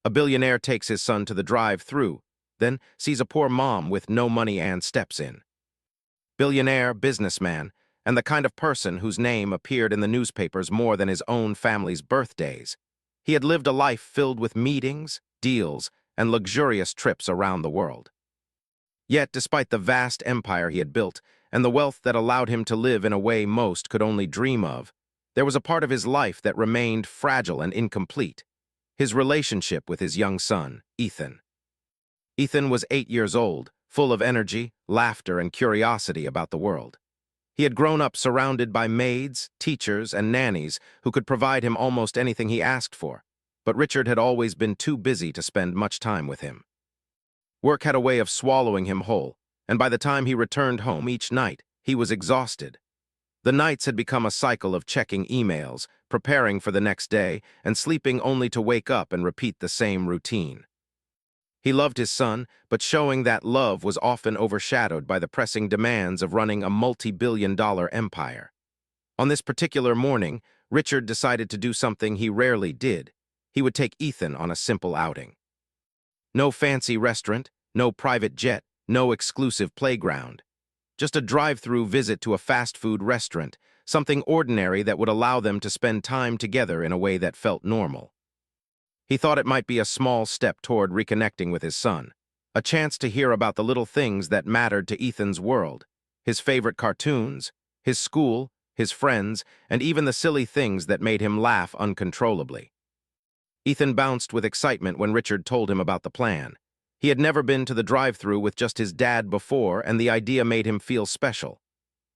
A billionaire takes his son to the drive-thru, then sees a poor mom with no money and steps in. Billionaire, businessman, and the kind of person whose name appeared in the newspapers more than his own family's birthdays. He had lived a life filled with meetings, deals, and luxurious trips around the world. Yet, despite the vast empire he had built and the wealth that allowed him to live in a way most could only dream of, there was a part of his life that remained fragile and incomplete: his relationship with his young son, Ethan. Ethan was 8 years old, full of energy, laughter, and curiosity about the world. He had grown up surrounded by maids, teachers, and nannies who could provide him almost anything he asked for, but Richard had always been too busy to spend much time with him. Work had a way of swallowing him whole, and by the time he returned home each night, he was exhausted. The nights had become a cycle of checking emails, preparing for the next day, and sleeping only to wake up and repeat the same routine. He loved his son, but showing that love was often overshadowed by the pressing demands of running a multi-billion-dollar empire. On this particular morning, Richard decided to do something he rarely did. He would take Ethan on a simple outing. No fancy restaurant, no private jet, no exclusive playground. Just a drive-through visit to a fast food restaurant, something ordinary that would allow them to spend time together in a way that felt normal. He thought it might be a small step toward reconnecting with his son, a chance to hear about the little things that mattered to Ethan's world, his favorite cartoons, his school, his friends, and even the silly things that made him laugh uncontrollably. Ethan bounced with excitement when Richard told him about the plan. He had never been to the drive-thru with just his dad before, and the idea made him feel special.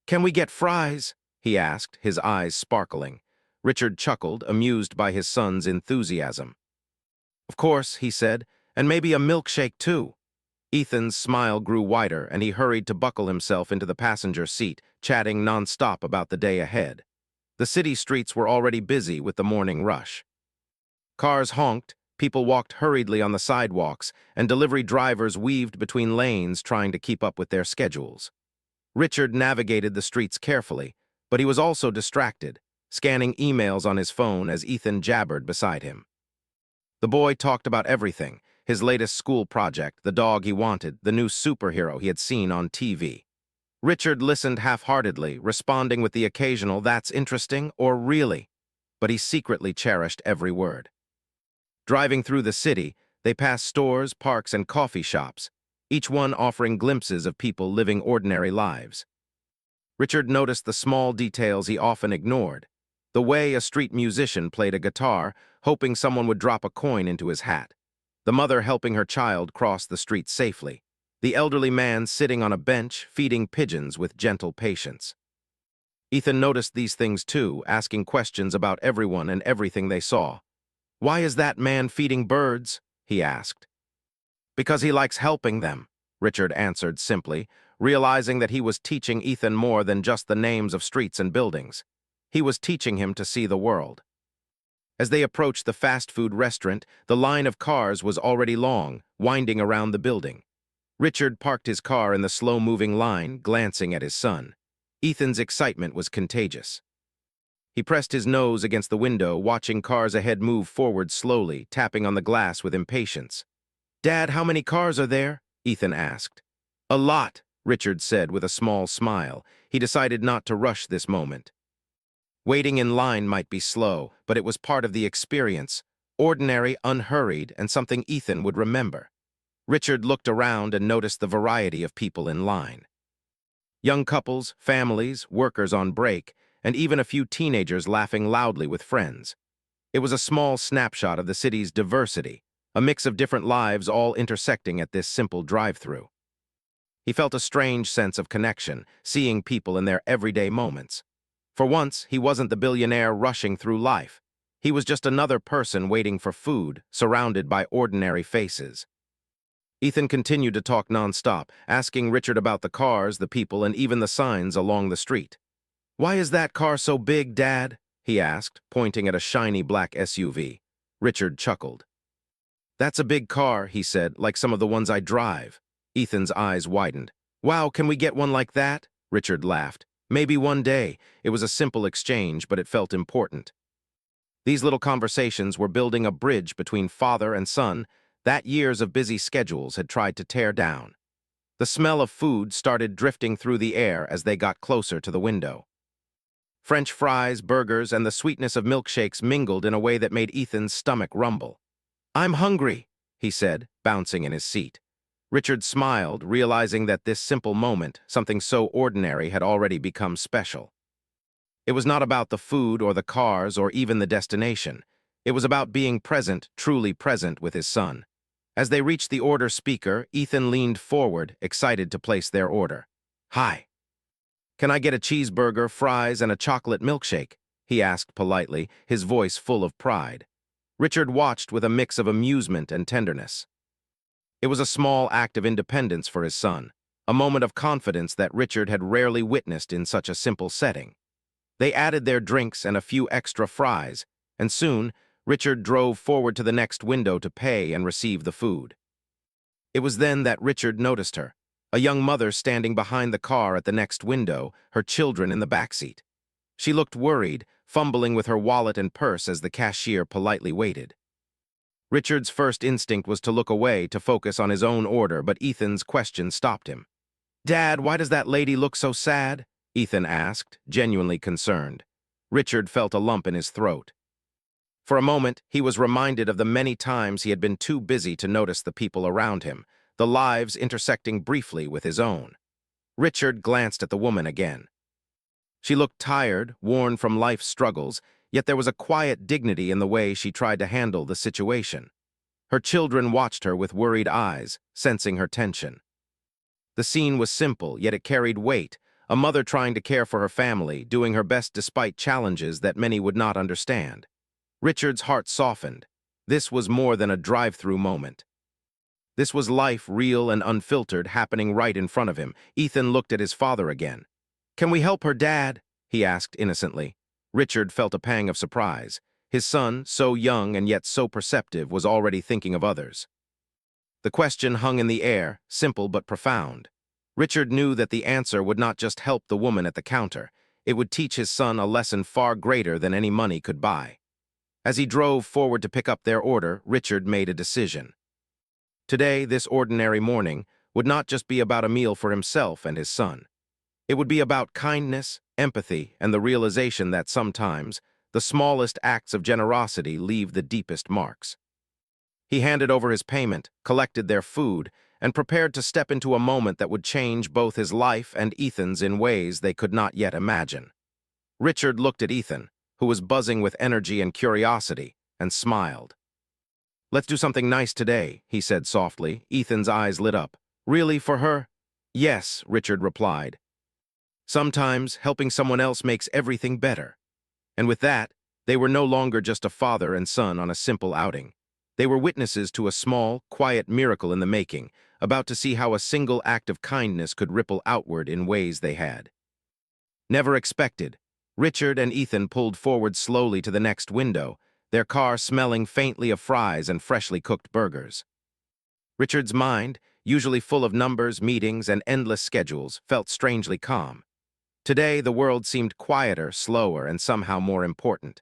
"Can we get fries?" he asked, his eyes sparkling. Richard chuckled, amused by his son's enthusiasm. "Of course," he said, "and maybe a milkshake too." Ethan's smile grew wider, and he hurried to buckle himself into the passenger seat, chatting nonstop about the day ahead. The city streets were already busy with the morning rush. Cars honked, people walked hurriedly on the sidewalks, and delivery drivers weaved between lanes trying to keep up with their schedules. Richard navigated the streets carefully, but he was also distracted, scanning emails on his phone as Ethan jabbered beside him. The boy talked about everything: his latest school project, the dog he wanted, the new superhero he had seen on TV. Richard listened half-heartedly, responding with the occasional "that's interesting" or "really," but he secretly cherished every word. Driving through the city, they passed stores, parks, and coffee shops, each one offering glimpses of people living ordinary lives. Richard noticed the small details he often ignored: the way a street musician played a guitar, hoping someone would drop a coin into his hat; the mother helping her child cross the street safely; the elderly man sitting on a bench, feeding pigeons with gentle patience. Ethan noticed these things too, asking questions about everyone and everything they saw. "Why is that man feeding birds?" he asked. "Because he likes helping them," Richard answered simply, realizing that he was teaching Ethan more than just the names of streets and buildings. He was teaching him to see the world. As they approached the fast food restaurant, the line of cars was already long, winding around the building. Richard parked his car in the slow-moving line, glancing at his son. Ethan's excitement was contagious. He pressed his nose against the window, watching cars ahead move forward slowly, tapping on the glass with impatience. "Dad, how many cars are there?" Ethan asked. "A lot," Richard said with a small smile. He decided not to rush this moment. Waiting in line might be slow, but it was part of the experience, ordinary, unhurried, and something Ethan would remember. Richard looked around and noticed the variety of people in line. Young couples, families, workers on break, and even a few teenagers laughing loudly with friends. It was a small snapshot of the city's diversity, a mix of different lives all intersecting at this simple drive-thru. He felt a strange sense of connection, seeing people in their everyday moments. For once, he wasn't the billionaire rushing through life. He was just another person waiting for food, surrounded by ordinary faces. Ethan continued to talk nonstop, asking Richard about the cars, the people, and even the signs along the street. "Why is that car so big, Dad?" he asked, pointing at a shiny black SUV. Richard chuckled. "That's a big car," he said, "like some of the ones I drive." Ethan's eyes widened. "Wow, can we get one like that?" Richard laughed. "Maybe one day." It was a simple exchange, but it felt important. These little conversations were building a bridge between father and son that years of busy schedules had tried to tear down. The smell of food started drifting through the air as they got closer to the window. French fries, burgers, and the sweetness of milkshakes mingled in a way that made Ethan's stomach rumble. "I'm hungry," he said, bouncing in his seat. Richard smiled, realizing that this simple moment, something so ordinary, had already become special. It was not about the food or the cars or even the destination. It was about being present, truly present with his son. As they reached the order speaker, Ethan leaned forward, excited to place their order. "Hi. Can I get a cheeseburger, fries, and a chocolate milkshake?" he asked politely, his voice full of pride. Richard watched with a mix of amusement and tenderness. It was a small act of independence for his son, a moment of confidence that Richard had rarely witnessed in such a simple setting. They added their drinks and a few extra fries, and soon, Richard drove forward to the next window to pay and receive the food. It was then that Richard noticed her, a young mother standing behind the car at the next window, her children in the backseat. She looked worried, fumbling with her wallet and purse as the cashier politely waited. Richard's first instinct was to look away to focus on his own order, but Ethan's question stopped him. "Dad, why does that lady look so sad?" Ethan asked, genuinely concerned. Richard felt a lump in his throat. For a moment, he was reminded of the many times he had been too busy to notice the people around him, the lives intersecting briefly with his own. Richard glanced at the woman again. She looked tired, worn from life's struggles, yet there was a quiet dignity in the way she tried to handle the situation. Her children watched her with worried eyes, sensing her tension. The scene was simple, yet it carried weight, a mother trying to care for her family, doing her best despite challenges that many would not understand. Richard's heart softened. This was more than a drive-through moment. This was life, real and unfiltered, happening right in front of him. Ethan looked at his father again. "Can we help her, Dad?" he asked innocently. Richard felt a pang of surprise. His son, so young and yet so perceptive, was already thinking of others. The question hung in the air, simple but profound. Richard knew that the answer would not just help the woman at the counter. It would teach his son a lesson far greater than any money could buy. As he drove forward to pick up their order, Richard made a decision. Today, this ordinary morning, would not just be about a meal for himself and his son. It would be about kindness, empathy, and the realization that sometimes, the smallest acts of generosity leave the deepest marks. He handed over his payment, collected their food, and prepared to step into a moment that would change both his life and Ethan's in ways they could not yet imagine. Richard looked at Ethan, who was buzzing with energy and curiosity, and smiled. "Let's do something nice today," he said softly. Ethan's eyes lit up. "Really, for her?" "Yes," Richard replied. "Sometimes helping someone else makes everything better." And with that, they were no longer just a father and son on a simple outing. They were witnesses to a small, quiet miracle in the making, about to see how a single act of kindness could ripple outward in ways they had never expected. Richard and Ethan pulled forward slowly to the next window, their car smelling faintly of fries and freshly cooked burgers. Richard's mind, usually full of numbers, meetings, and endless schedules, felt strangely calm. Today, the world seemed quieter, slower, and somehow more important.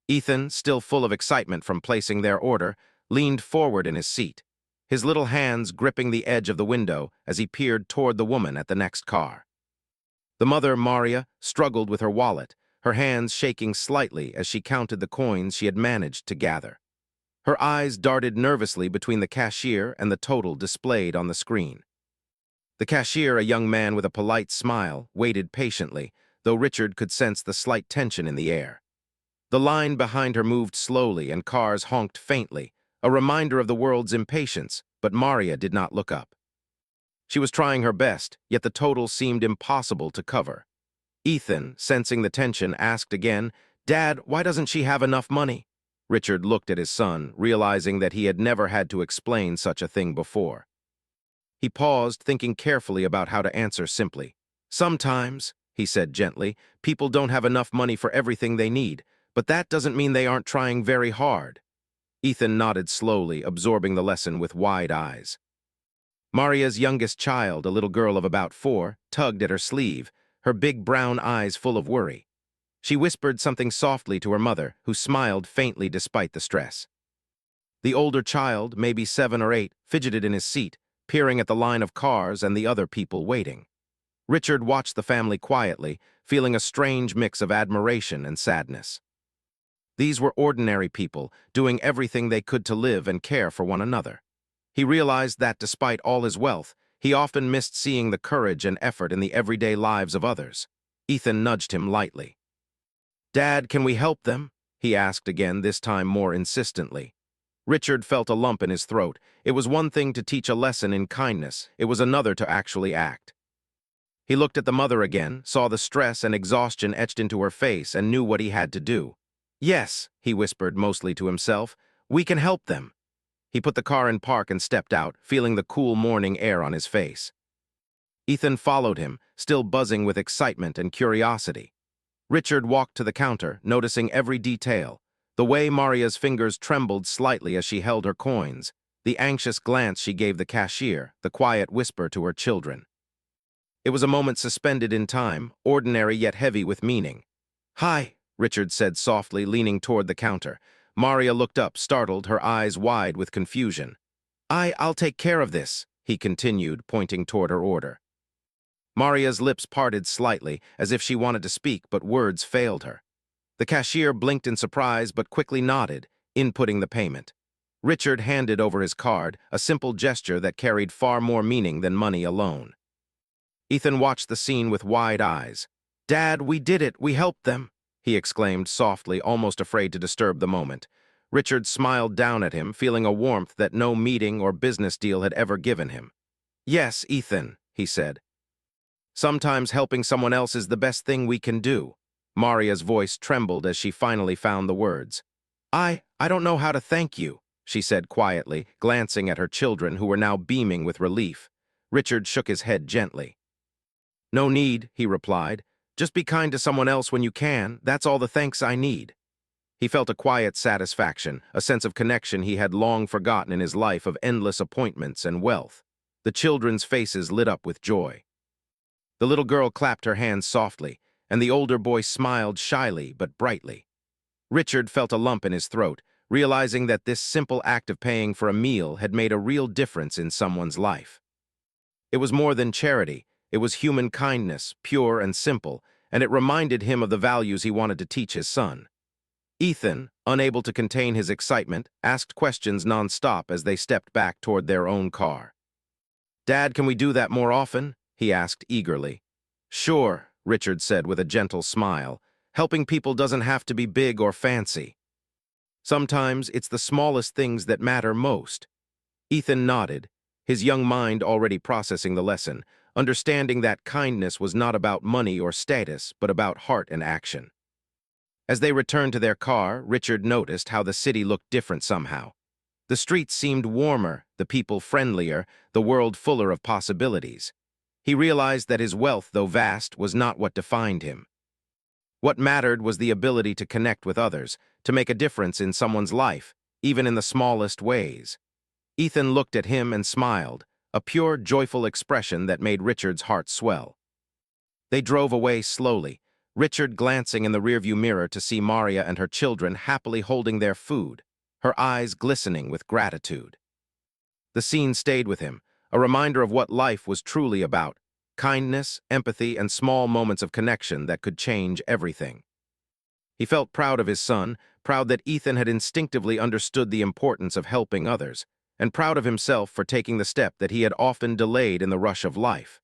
Ethan, still full of excitement from placing their order, leaned forward in his seat, his little hands gripping the edge of the window as he peered toward the woman at the next car. The mother, Maria, struggled with her wallet, her hands shaking slightly as she counted the coins she had managed to gather. Her eyes darted nervously between the cashier and the total displayed on the screen. The cashier, a young man with a polite smile, waited patiently, though Richard could sense the slight tension in the air. The line behind her moved slowly and cars honked faintly, a reminder of the world's impatience, but Maria did not look up. She was trying her best, yet the total seemed impossible to cover. Ethan, sensing the tension, asked again, "Dad, why doesn't she have enough money?" Richard looked at his son, realizing that he had never had to explain such a thing before. He paused, thinking carefully about how to answer simply. "Sometimes," he said gently, "people don't have enough money for everything they need, but that doesn't mean they aren't trying very hard." Ethan nodded slowly, absorbing the lesson with wide eyes. Maria's youngest child, a little girl of about 4, tugged at her sleeve, her big brown eyes full of worry. She whispered something softly to her mother, who smiled faintly despite the stress. The older child, maybe 7 or 8, fidgeted in his seat, peering at the line of cars and the other people waiting. Richard watched the family quietly, feeling a strange mix of admiration and sadness. These were ordinary people, doing everything they could to live and care for one another. He realized that despite all his wealth, he often missed seeing the courage and effort in the everyday lives of others. Ethan nudged him lightly. "Dad, can we help them?" he asked again, this time more insistently. Richard felt a lump in his throat. It was one thing to teach a lesson in kindness, it was another to actually act. He looked at the mother again, saw the stress and exhaustion etched into her face, and knew what he had to do. "Yes," he whispered, mostly to himself, "we can help them." He put the car in park and stepped out, feeling the cool morning air on his face. Ethan followed him, still buzzing with excitement and curiosity. Richard walked to the counter, noticing every detail. The way Maria's fingers trembled slightly as she held her coins, the anxious glance she gave the cashier, the quiet whisper to her children. It was a moment suspended in time, ordinary yet heavy with meaning. "Hi," Richard said softly, leaning toward the counter. Maria looked up, startled, her eyes wide with confusion. I'll take care of this," he continued, pointing toward her order. Maria's lips parted slightly, as if she wanted to speak, but words failed her. The cashier blinked in surprise but quickly nodded, inputting the payment. Richard handed over his card, a simple gesture that carried far more meaning than money alone. Ethan watched the scene with wide eyes. "Dad, we did it, we helped them," he exclaimed softly, almost afraid to disturb the moment. Richard smiled down at him, feeling a warmth that no meeting or business deal had ever given him. "Yes, Ethan," he said. "Sometimes helping someone else is the best thing we can do." Maria's voice trembled as she finally found the words. I don't know how to thank you," she said quietly, glancing at her children who were now beaming with relief. Richard shook his head gently. "No need," he replied. "Just be kind to someone else when you can. That's all the thanks I need." He felt a quiet satisfaction, a sense of connection he had long forgotten in his life of endless appointments and wealth. The children's faces lit up with joy. The little girl clapped her hands softly, and the older boy smiled shyly but brightly. Richard felt a lump in his throat, realizing that this simple act of paying for a meal had made a real difference in someone's life. It was more than charity, it was human kindness, pure and simple, and it reminded him of the values he wanted to teach his son. Ethan, unable to contain his excitement, asked questions nonstop as they stepped back toward their own car. "Dad, can we do that more often?" he asked eagerly. "Sure," Richard said with a gentle smile. "Helping people doesn't have to be big or fancy. Sometimes it's the smallest things that matter most." Ethan nodded, his young mind already processing the lesson, understanding that kindness was not about money or status, but about heart and action. As they returned to their car, Richard noticed how the city looked different somehow. The streets seemed warmer, the people friendlier, the world fuller of possibilities. He realized that his wealth, though vast, was not what defined him. What mattered was the ability to connect with others, to make a difference in someone's life, even in the smallest ways. Ethan looked at him and smiled, a pure, joyful expression that made Richard's heart swell. They drove away slowly, Richard glancing in the rearview mirror to see Maria and her children happily holding their food, her eyes glistening with gratitude. The scene stayed with him, a reminder of what life was truly about: kindness, empathy, and small moments of connection that could change everything. He felt proud of his son, proud that Ethan had instinctively understood the importance of helping others, and proud of himself for taking the step that he had often delayed in the rush of life.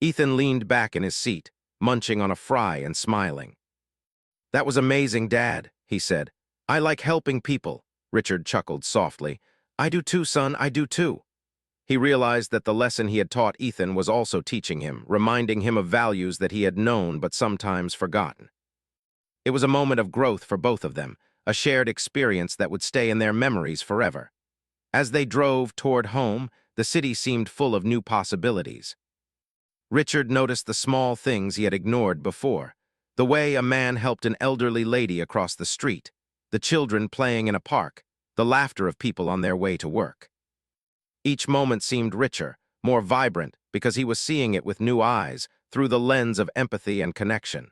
Ethan leaned back in his seat, munching on a fry and smiling. "That was amazing, Dad," he said. "I like helping people." Richard chuckled softly. "I do too, son, I do too." He realized that the lesson he had taught Ethan was also teaching him, reminding him of values that he had known but sometimes forgotten. It was a moment of growth for both of them, a shared experience that would stay in their memories forever. As they drove toward home, the city seemed full of new possibilities. Richard noticed the small things he had ignored before: the way a man helped an elderly lady across the street, the children playing in a park, the laughter of people on their way to work. Each moment seemed richer, more vibrant, because he was seeing it with new eyes, through the lens of empathy and connection.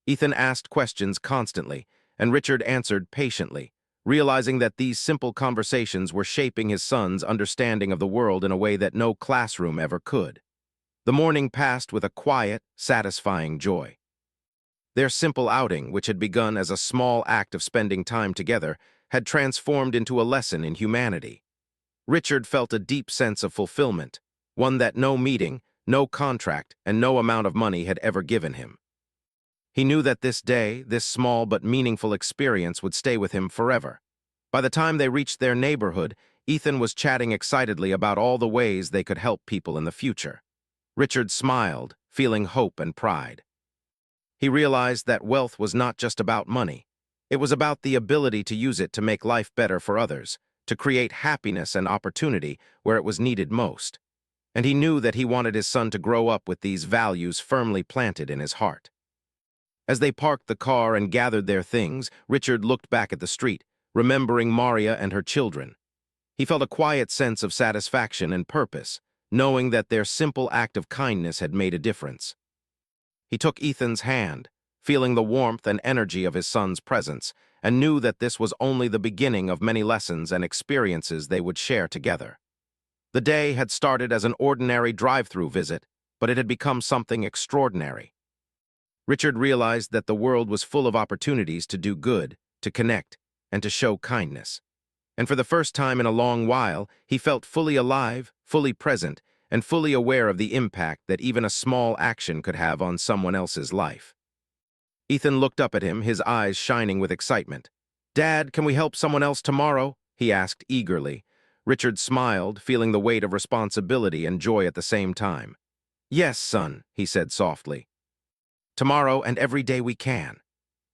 Ethan asked questions constantly, and Richard answered patiently, realizing that these simple conversations were shaping his son's understanding of the world in a way that no classroom ever could. The morning passed with a quiet, satisfying joy. Their simple outing, which had begun as a small act of spending time together, had transformed into a lesson in humanity. Richard felt a deep sense of fulfillment, one that no meeting, no contract, and no amount of money had ever given him. He knew that this day, this small but meaningful experience would stay with him forever. By the time they reached their neighborhood, Ethan was chatting excitedly about all the ways they could help people in the future. Richard smiled, feeling hope and pride. He realized that wealth was not just about money. It was about the ability to use it to make life better for others, to create happiness and opportunity where it was needed most. And he knew that he wanted his son to grow up with these values firmly planted in his heart. As they parked the car and gathered their things, Richard looked back at the street, remembering Maria and her children. He felt a quiet sense of satisfaction and purpose, knowing that their simple act of kindness had made a difference. He took Ethan's hand, feeling the warmth and energy of his son's presence, and knew that this was only the beginning of many lessons and experiences they would share together. The day had started as an ordinary drive-through visit, but it had become something extraordinary. Richard realized that the world was full of opportunities to do good, to connect, and to show kindness. And for the first time in a long while, he felt fully alive, fully present, and fully aware of the impact that even a small action could have on someone else's life. Ethan looked up at him, his eyes shining with excitement. "Dad, can we help someone else tomorrow?" he asked eagerly. Richard smiled, feeling the weight of responsibility and joy at the same time. "Yes, son," he said softly. "Tomorrow and every day we can."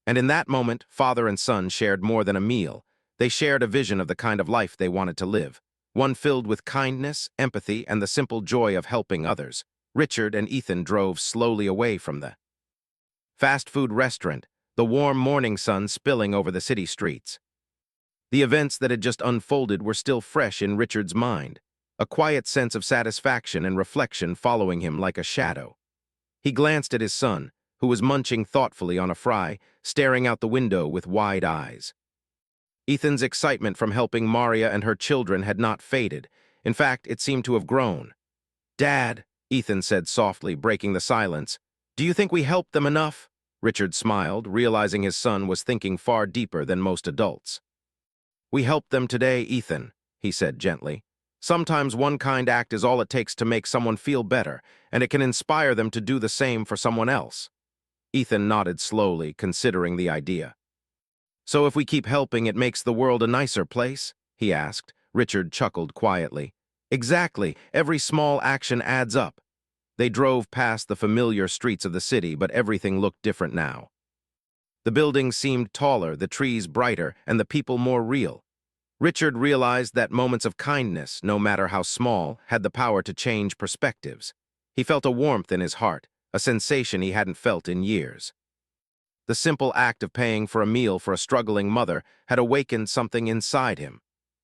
And in that moment, father and son shared more than a meal. They shared a vision of the kind of life they wanted to live, one filled with kindness, empathy, and the simple joy of helping others. Richard and Ethan drove slowly away from the fast food restaurant, the warm morning sun spilling over the city streets. The events that had just unfolded were still fresh in Richard's mind, a quiet sense of satisfaction and reflection following him like a shadow. He glanced at his son, who was munching thoughtfully on a fry, staring out the window with wide eyes. Ethan's excitement from helping Maria and her children had not faded. In fact, it seemed to have grown. "Dad," Ethan said softly, breaking the silence, "do you think we helped them enough?" Richard smiled, realizing his son was thinking far deeper than most adults. "We helped them today, Ethan," he said gently. "Sometimes one kind act is all it takes to make someone feel better, and it can inspire them to do the same for someone else." Ethan nodded slowly, considering the idea. "So if we keep helping, it makes the world a nicer place?" he asked. Richard chuckled quietly. "Exactly. Every small action adds up." They drove past the familiar streets of the city, but everything looked different now. The buildings seemed taller, the trees brighter, and the people more real. Richard realized that moments of kindness, no matter how small, had the power to change perspectives. He felt a warmth in his heart, a sensation he hadn't felt in years. The simple act of paying for a meal for a struggling mother had awakened something inside him,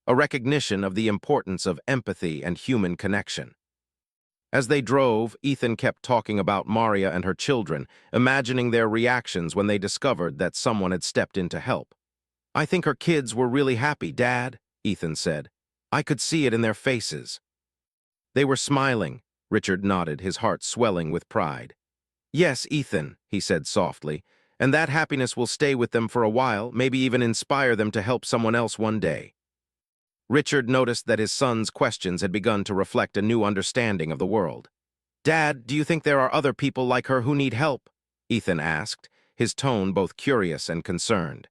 a recognition of the importance of empathy and human connection. As they drove, Ethan kept talking about Maria and her children, imagining their reactions when they discovered that someone had stepped in to help. "I think her kids were really happy, Dad," Ethan said. "I could see it in their faces." "They were smiling," Richard nodded, his heart swelling with pride. "Yes, Ethan," he said softly, "and that happiness will stay with them for a while, maybe even inspire them to help someone else one day." Richard noticed that his son's questions had begun to reflect a new understanding of the world. "Dad, do you think there are other people like her who need help?" Ethan asked, his tone both curious and concerned.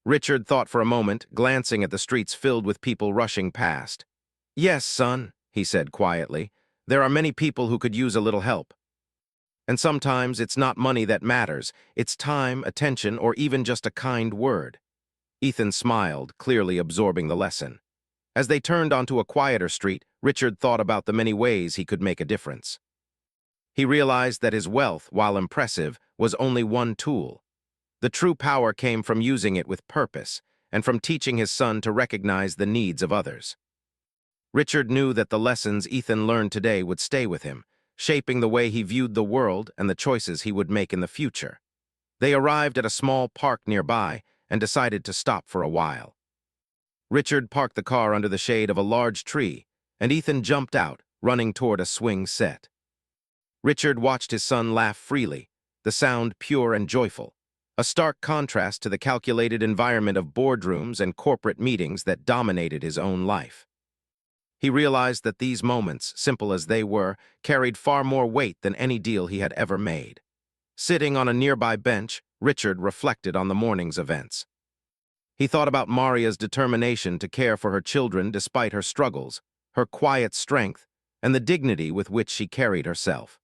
Richard thought for a moment, glancing at the streets filled with people rushing past. "Yes, son," he said quietly, "there are many people who could use a little help. And sometimes it's not money that matters, it's time, attention, or even just a kind word." Ethan smiled, clearly absorbing the lesson. As they turned onto a quieter street, Richard thought about the many ways he could make a difference. He realized that his wealth, while impressive, was only one tool. The true power came from using it with purpose, and from teaching his son to recognize the needs of others. Richard knew that the lessons Ethan learned today would stay with him, shaping the way he viewed the world and the choices he would make in the future. They arrived at a small park nearby and decided to stop for a while. Richard parked the car under the shade of a large tree, and Ethan jumped out, running toward a swing set. Richard watched his son laugh freely, the sound pure and joyful, a stark contrast to the calculated environment of boardrooms and corporate meetings that dominated his own life. He realized that these moments, simple as they were, carried far more weight than any deal he had ever made. Sitting on a nearby bench, Richard reflected on the morning's events. He thought about Maria's determination to care for her children despite her struggles, her quiet strength, and the dignity with which she carried herself.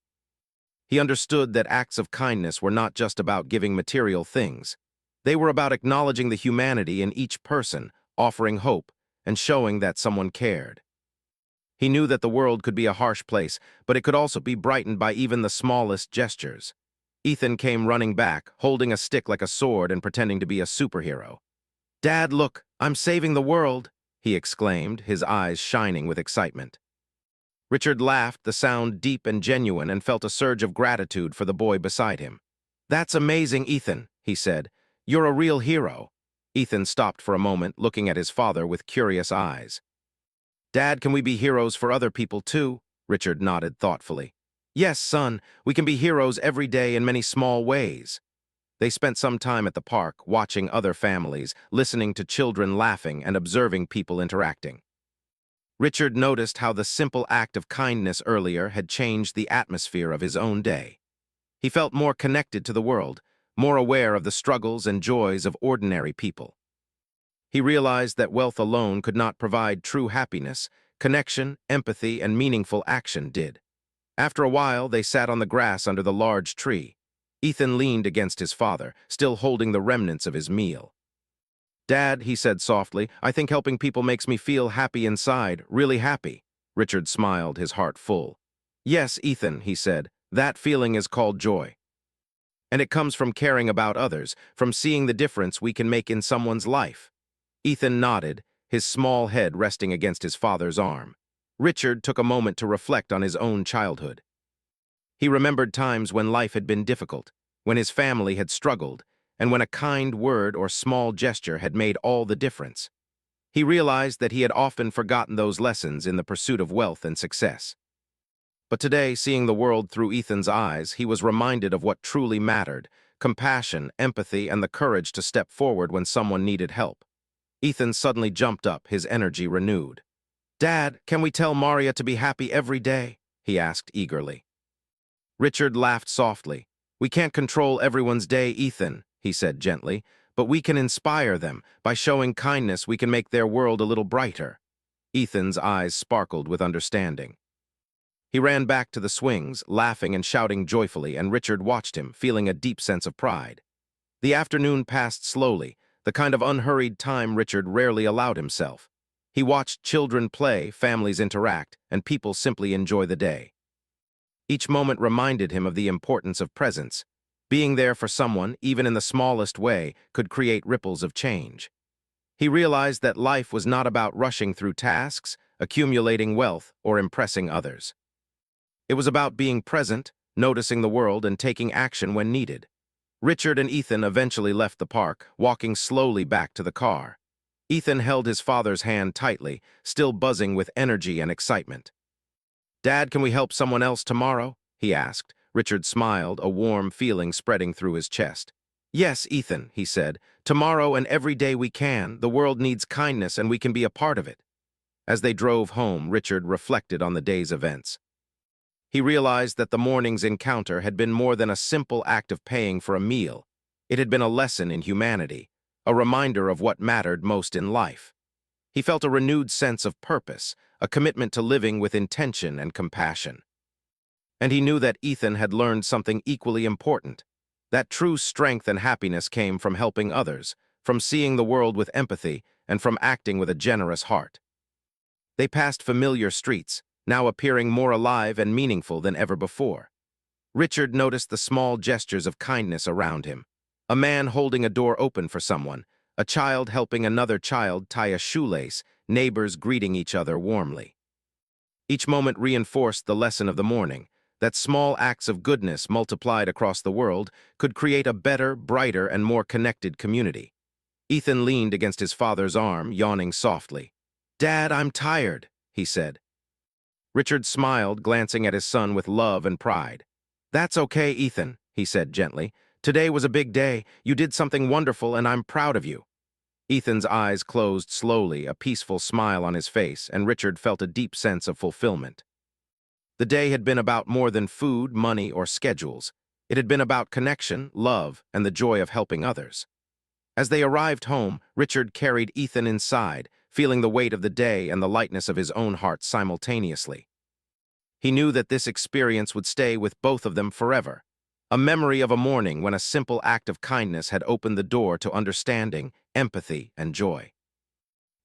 He understood that acts of kindness were not just about giving material things. They were about acknowledging the humanity in each person, offering hope, and showing that someone cared. He knew that the world could be a harsh place, but it could also be brightened by even the smallest gestures. Ethan came running back, holding a stick like a sword and pretending to be a superhero. "Dad, look, I'm saving the world," he exclaimed, his eyes shining with excitement. Richard laughed, the sound deep and genuine, and felt a surge of gratitude for the boy beside him. "That's amazing, Ethan," he said. "You're a real hero." Ethan stopped for a moment, looking at his father with curious eyes. "Dad, can we be heroes for other people too?" Richard nodded thoughtfully. "Yes, son, we can be heroes every day in many small ways." They spent some time at the park, watching other families, listening to children laughing and observing people interacting. Richard noticed how the simple act of kindness earlier had changed the atmosphere of his own day. He felt more connected to the world, more aware of the struggles and joys of ordinary people. He realized that wealth alone could not provide true happiness. Connection, empathy, and meaningful action did. After a while, they sat on the grass under the large tree. Ethan leaned against his father, still holding the remnants of his meal. "Dad," he said softly, "I think helping people makes me feel happy inside, really happy." Richard smiled, his heart full. "Yes, Ethan," he said, "that feeling is called joy. And it comes from caring about others, from seeing the difference we can make in someone's life." Ethan nodded, his small head resting against his father's arm. Richard took a moment to reflect on his own childhood. He remembered times when life had been difficult, when his family had struggled, and when a kind word or small gesture had made all the difference. He realized that he had often forgotten those lessons in the pursuit of wealth and success. But today, seeing the world through Ethan's eyes, he was reminded of what truly mattered: compassion, empathy, and the courage to step forward when someone needed help. Ethan suddenly jumped up, his energy renewed. "Dad, can we tell Maria to be happy every day?" he asked eagerly. Richard laughed softly. "We can't control everyone's day, Ethan," he said gently, "but we can inspire them. By showing kindness, we can make their world a little brighter." Ethan's eyes sparkled with understanding. He ran back to the swings, laughing and shouting joyfully, and Richard watched him, feeling a deep sense of pride. The afternoon passed slowly, the kind of unhurried time Richard rarely allowed himself. He watched children play, families interact, and people simply enjoy the day. Each moment reminded him of the importance of presence. Being there for someone, even in the smallest way, could create ripples of change. He realized that life was not about rushing through tasks, accumulating wealth, or impressing others. It was about being present, noticing the world, and taking action when needed. Richard and Ethan eventually left the park, walking slowly back to the car. Ethan held his father's hand tightly, still buzzing with energy and excitement. "Dad, can we help someone else tomorrow?" he asked. Richard smiled, a warm feeling spreading through his chest. "Yes, Ethan," he said. "Tomorrow and every day we can. The world needs kindness and we can be a part of it." As they drove home, Richard reflected on the day's events. He realized that the morning's encounter had been more than a simple act of paying for a meal. It had been a lesson in humanity, a reminder of what mattered most in life. He felt a renewed sense of purpose, a commitment to living with intention and compassion. And he knew that Ethan had learned something equally important, that true strength and happiness came from helping others, from seeing the world with empathy, and from acting with a generous heart. They passed familiar streets, now appearing more alive and meaningful than ever before. Richard noticed the small gestures of kindness around him. A man holding a door open for someone, a child helping another child tie a shoelace, neighbors greeting each other warmly. Each moment reinforced the lesson of the morning, that small acts of goodness multiplied across the world could create a better, brighter, and more connected community. Ethan leaned against his father's arm, yawning softly. "Dad, I'm tired," he said. Richard smiled, glancing at his son with love and pride. "That's okay, Ethan," he said gently. "Today was a big day. You did something wonderful, and I'm proud of you." Ethan's eyes closed slowly, a peaceful smile on his face, and Richard felt a deep sense of fulfillment. The day had been about more than food, money, or schedules. It had been about connection, love, and the joy of helping others. As they arrived home, Richard carried Ethan inside, feeling the weight of the day and the lightness of his own heart simultaneously. He knew that this experience would stay with both of them forever, a memory of a morning when a simple act of kindness had opened the door to understanding, empathy, and joy.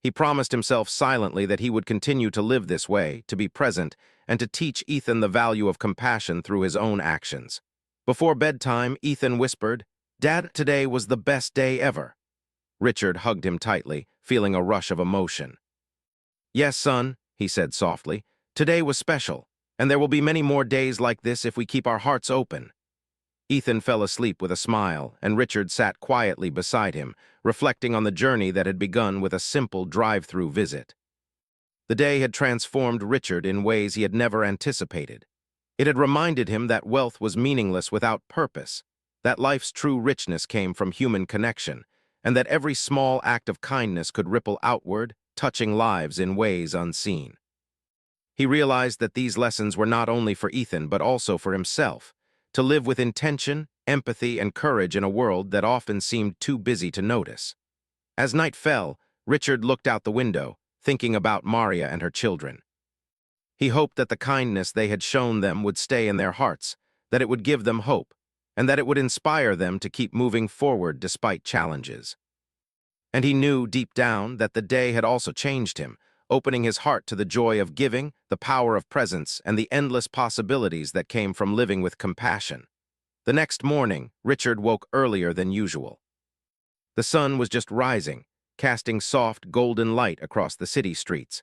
He promised himself silently that he would continue to live this way, to be present, and to teach Ethan the value of compassion through his own actions. Before bedtime, Ethan whispered, "Dad, today was the best day ever." Richard hugged him tightly, feeling a rush of emotion. "Yes, son," he said softly, "today was special, and there will be many more days like this if we keep our hearts open." Ethan fell asleep with a smile, and Richard sat quietly beside him, reflecting on the journey that had begun with a simple drive-through visit. The day had transformed Richard in ways he had never anticipated. It had reminded him that wealth was meaningless without purpose, that life's true richness came from human connection, and that every small act of kindness could ripple outward, touching lives in ways unseen. He realized that these lessons were not only for Ethan but also for himself, to live with intention, empathy, and courage in a world that often seemed too busy to notice. As night fell, Richard looked out the window, thinking about Maria and her children. He hoped that the kindness they had shown them would stay in their hearts, that it would give them hope, and that it would inspire them to keep moving forward despite challenges. And he knew deep down that the day had also changed him, opening his heart to the joy of giving, the power of presence, and the endless possibilities that came from living with compassion. The next morning, Richard woke earlier than usual. The sun was just rising, casting soft, golden light across the city streets.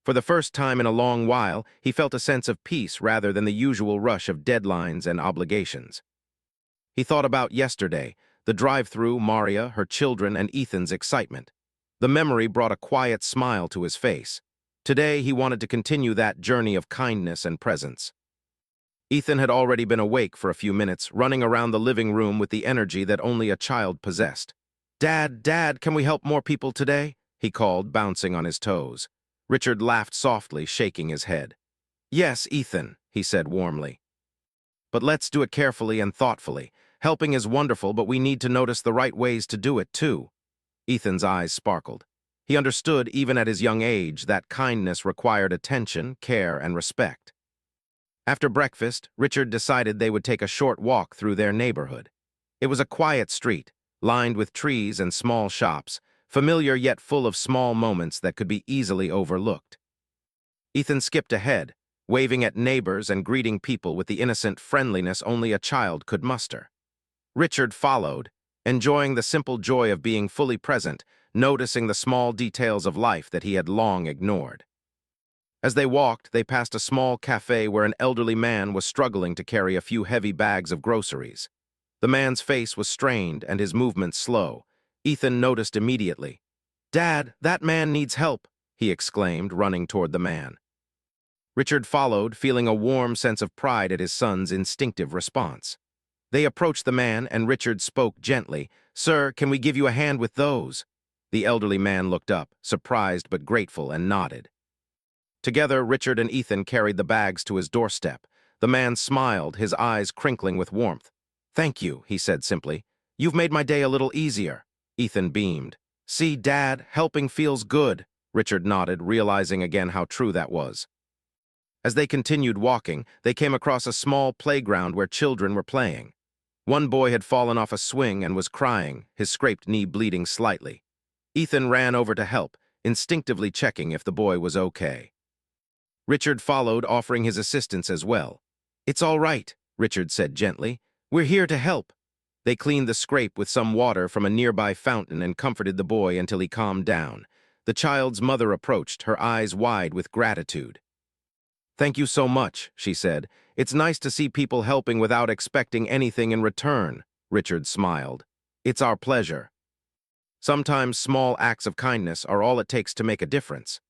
For the first time in a long while, he felt a sense of peace rather than the usual rush of deadlines and obligations. He thought about yesterday, the drive-through, Maria, her children, and Ethan's excitement. The memory brought a quiet smile to his face. Today, he wanted to continue that journey of kindness and presence. Ethan had already been awake for a few minutes, running around the living room with the energy that only a child possessed. Dad, can we help more people today?" he called, bouncing on his toes. Richard laughed softly, shaking his head. "Yes, Ethan," he said warmly. "But let's do it carefully and thoughtfully. Helping is wonderful, but we need to notice the right ways to do it, too." Ethan's eyes sparkled. He understood, even at his young age, that kindness required attention, care, and respect. After breakfast, Richard decided they would take a short walk through their neighborhood. It was a quiet street, lined with trees and small shops, familiar yet full of small moments that could be easily overlooked. Ethan skipped ahead, waving at neighbors and greeting people with the innocent friendliness only a child could muster. Richard followed, enjoying the simple joy of being fully present, noticing the small details of life that he had long ignored. As they walked, they passed a small cafe where an elderly man was struggling to carry a few heavy bags of groceries. The man's face was strained and his movements slow. Ethan noticed immediately. "Dad, that man needs help," he exclaimed, running toward the man. Richard followed, feeling a warm sense of pride at his son's instinctive response. They approached the man, and Richard spoke gently. "Sir, can we give you a hand with those?" The elderly man looked up, surprised but grateful, and nodded. Together, Richard and Ethan carried the bags to his doorstep. The man smiled, his eyes crinkling with warmth. "Thank you," he said simply. "You've made my day a little easier." Ethan beamed. "See, Dad, helping feels good." Richard nodded, realizing again how true that was. As they continued walking, they came across a small playground where children were playing. One boy had fallen off a swing and was crying, his scraped knee bleeding slightly. Ethan ran over to help, instinctively checking if the boy was okay. Richard followed, offering his assistance as well. "It's all right," Richard said gently. "We're here to help." They cleaned the scrape with some water from a nearby fountain and comforted the boy until he calmed down. The child's mother approached, her eyes wide with gratitude. "Thank you so much," she said. It's nice to see people helping without expecting anything in return, Richard smiled. It's our pleasure. Sometimes small acts of kindness are all it takes to make a difference.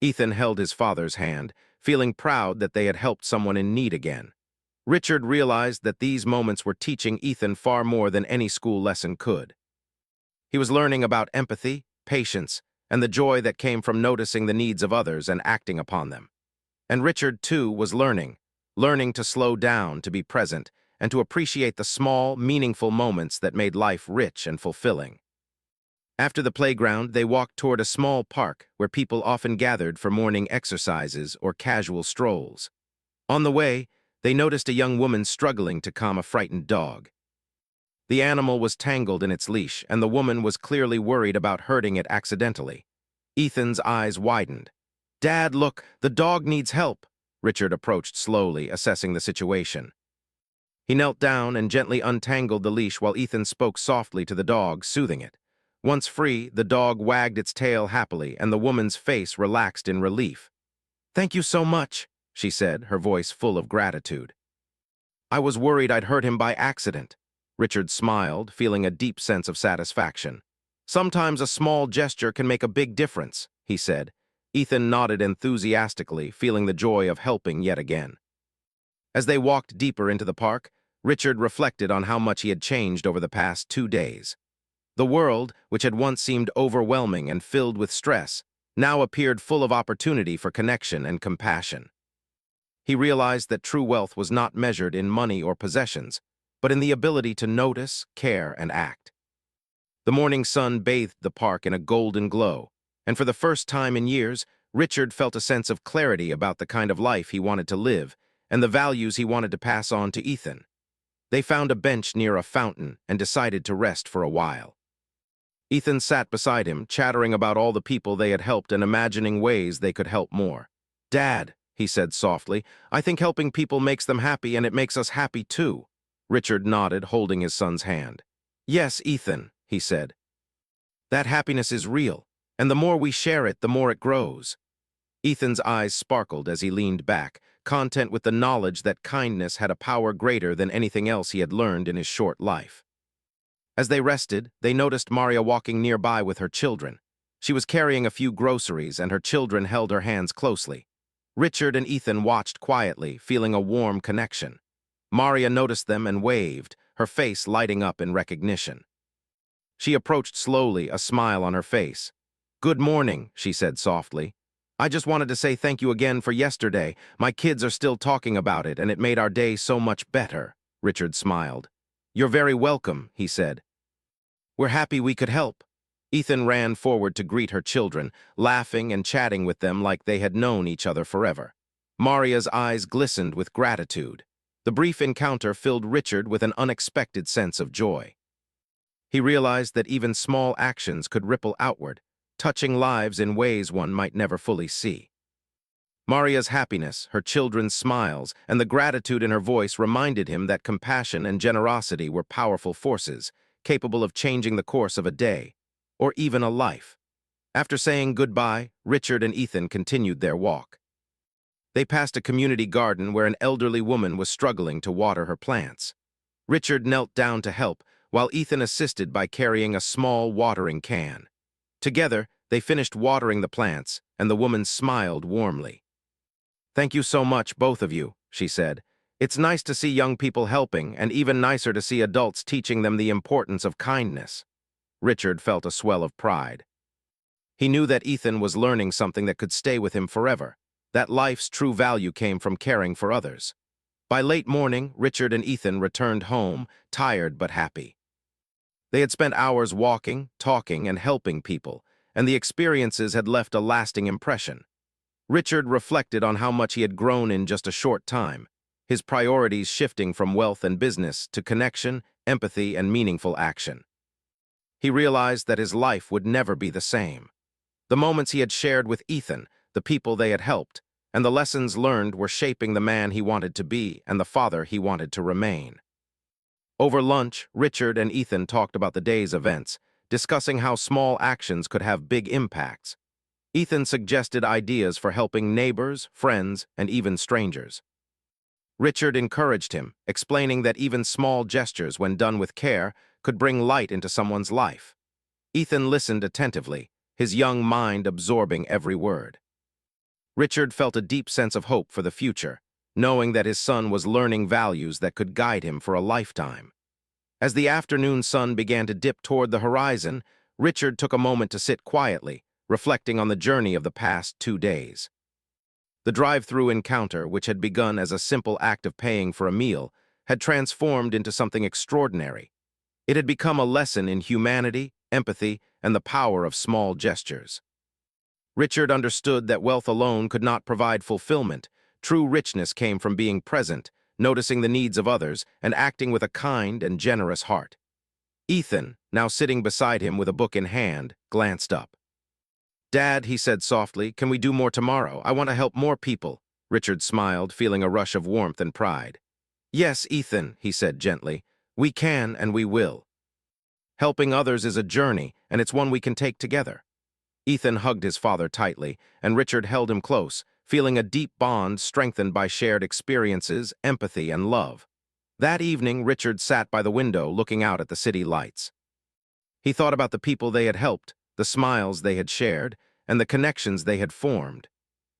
Ethan held his father's hand, feeling proud that they had helped someone in need again. Richard realized that these moments were teaching Ethan far more than any school lesson could. He was learning about empathy, patience, and the joy that came from noticing the needs of others and acting upon them. And Richard, too, was learning to slow down, to be present, and to appreciate the small, meaningful moments that made life rich and fulfilling. After the playground, they walked toward a small park where people often gathered for morning exercises or casual strolls. On the way, they noticed a young woman struggling to calm a frightened dog. The animal was tangled in its leash, and the woman was clearly worried about hurting it accidentally. Ethan's eyes widened. "Dad, look, the dog needs help." Richard approached slowly, assessing the situation. He knelt down and gently untangled the leash while Ethan spoke softly to the dog, soothing it. Once free, the dog wagged its tail happily, and the woman's face relaxed in relief. "Thank you so much," she said, her voice full of gratitude. "I was worried I'd hurt him by accident." Richard smiled, feeling a deep sense of satisfaction. "Sometimes a small gesture can make a big difference," he said. Ethan nodded enthusiastically, feeling the joy of helping yet again. As they walked deeper into the park, Richard reflected on how much he had changed over the past 2 days. The world, which had once seemed overwhelming and filled with stress, now appeared full of opportunity for connection and compassion. He realized that true wealth was not measured in money or possessions, but in the ability to notice, care, and act. The morning sun bathed the park in a golden glow, and for the first time in years, Richard felt a sense of clarity about the kind of life he wanted to live and the values he wanted to pass on to Ethan. They found a bench near a fountain and decided to rest for a while. Ethan sat beside him, chattering about all the people they had helped and imagining ways they could help more. "Dad," he said softly, "I think helping people makes them happy and it makes us happy too." Richard nodded, holding his son's hand. "Yes, Ethan," he said. "That happiness is real, and the more we share it, the more it grows." Ethan's eyes sparkled as he leaned back, content with the knowledge that kindness had a power greater than anything else he had learned in his short life. As they rested, they noticed Maria walking nearby with her children. She was carrying a few groceries, and her children held her hands closely. Richard and Ethan watched quietly, feeling a warm connection. Maria noticed them and waved, her face lighting up in recognition. She approached slowly, a smile on her face. "Good morning," she said softly. "I just wanted to say thank you again for yesterday. My kids are still talking about it, and it made our day so much better." Richard smiled. "You're very welcome," he said. "We're happy we could help." Ethan ran forward to greet her children, laughing and chatting with them like they had known each other forever. Maria's eyes glistened with gratitude. The brief encounter filled Richard with an unexpected sense of joy. He realized that even small actions could ripple outward, touching lives in ways one might never fully see. Maria's happiness, her children's smiles, and the gratitude in her voice reminded him that compassion and generosity were powerful forces, capable of changing the course of a day, or even a life. After saying goodbye, Richard and Ethan continued their walk. They passed a community garden where an elderly woman was struggling to water her plants. Richard knelt down to help, while Ethan assisted by carrying a small watering can. Together, they finished watering the plants, and the woman smiled warmly. "Thank you so much, both of you," she said. "It's nice to see young people helping, and even nicer to see adults teaching them the importance of kindness." Richard felt a swell of pride. He knew that Ethan was learning something that could stay with him forever, that life's true value came from caring for others. By late morning, Richard and Ethan returned home, tired but happy. They had spent hours walking, talking, and helping people, and the experiences had left a lasting impression. Richard reflected on how much he had grown in just a short time, his priorities shifting from wealth and business to connection, empathy, and meaningful action. He realized that his life would never be the same. The moments he had shared with Ethan, the people they had helped, and the lessons learned were shaping the man he wanted to be and the father he wanted to remain. Over lunch, Richard and Ethan talked about the day's events, discussing how small actions could have big impacts. Ethan suggested ideas for helping neighbors, friends, and even strangers. Richard encouraged him, explaining that even small gestures, when done with care, could bring light into someone's life. Ethan listened attentively, his young mind absorbing every word. Richard felt a deep sense of hope for the future, knowing that his son was learning values that could guide him for a lifetime. As the afternoon sun began to dip toward the horizon, Richard took a moment to sit quietly, reflecting on the journey of the past 2 days. The drive-through encounter, which had begun as a simple act of paying for a meal, had transformed into something extraordinary. It had become a lesson in humanity, empathy, and the power of small gestures. Richard understood that wealth alone could not provide fulfillment. True richness came from being present, noticing the needs of others, and acting with a kind and generous heart. Ethan, now sitting beside him with a book in hand, glanced up. "Dad," he said softly, "can we do more tomorrow? I want to help more people." Richard smiled, feeling a rush of warmth and pride. "Yes, Ethan," he said gently, "we can and we will. Helping others is a journey, and it's one we can take together." Ethan hugged his father tightly, and Richard held him close, feeling a deep bond strengthened by shared experiences, empathy, and love. That evening, Richard sat by the window looking out at the city lights. He thought about the people they had helped, the smiles they had shared, and the connections they had formed.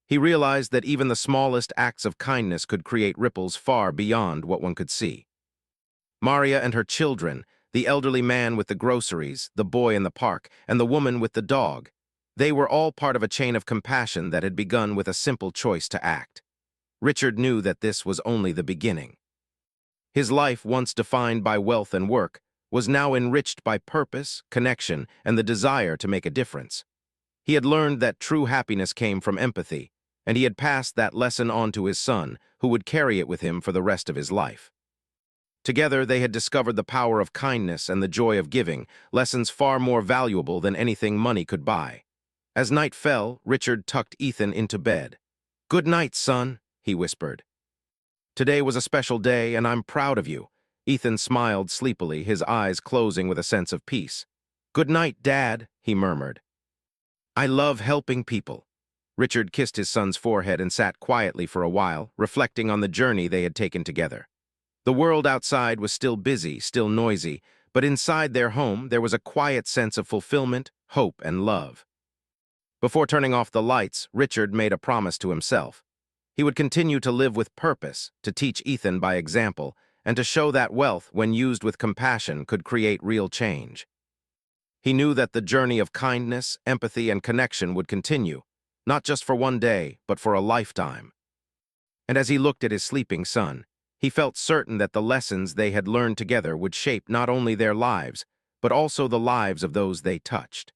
He realized that even the smallest acts of kindness could create ripples far beyond what one could see. Maria and her children, the elderly man with the groceries, the boy in the park, and the woman with the dog, they were all part of a chain of compassion that had begun with a simple choice to act. Richard knew that this was only the beginning. His life, once defined by wealth and work, was now enriched by purpose, connection, and the desire to make a difference. He had learned that true happiness came from empathy, and he had passed that lesson on to his son, who would carry it with him for the rest of his life. Together, they had discovered the power of kindness and the joy of giving, lessons far more valuable than anything money could buy. As night fell, Richard tucked Ethan into bed. "Good night, son," he whispered. "Today was a special day, and I'm proud of you." Ethan smiled sleepily, his eyes closing with a sense of peace. "Good night, Dad," he murmured. "I love helping people." Richard kissed his son's forehead and sat quietly for a while, reflecting on the journey they had taken together. The world outside was still busy, still noisy, but inside their home there was a quiet sense of fulfillment, hope, and love. Before turning off the lights, Richard made a promise to himself. He would continue to live with purpose, to teach Ethan by example, and to show that wealth, when used with compassion, could create real change. He knew that the journey of kindness, empathy, and connection would continue, not just for one day, but for a lifetime. And as he looked at his sleeping son, he felt certain that the lessons they had learned together would shape not only their lives, but also the lives of those they touched.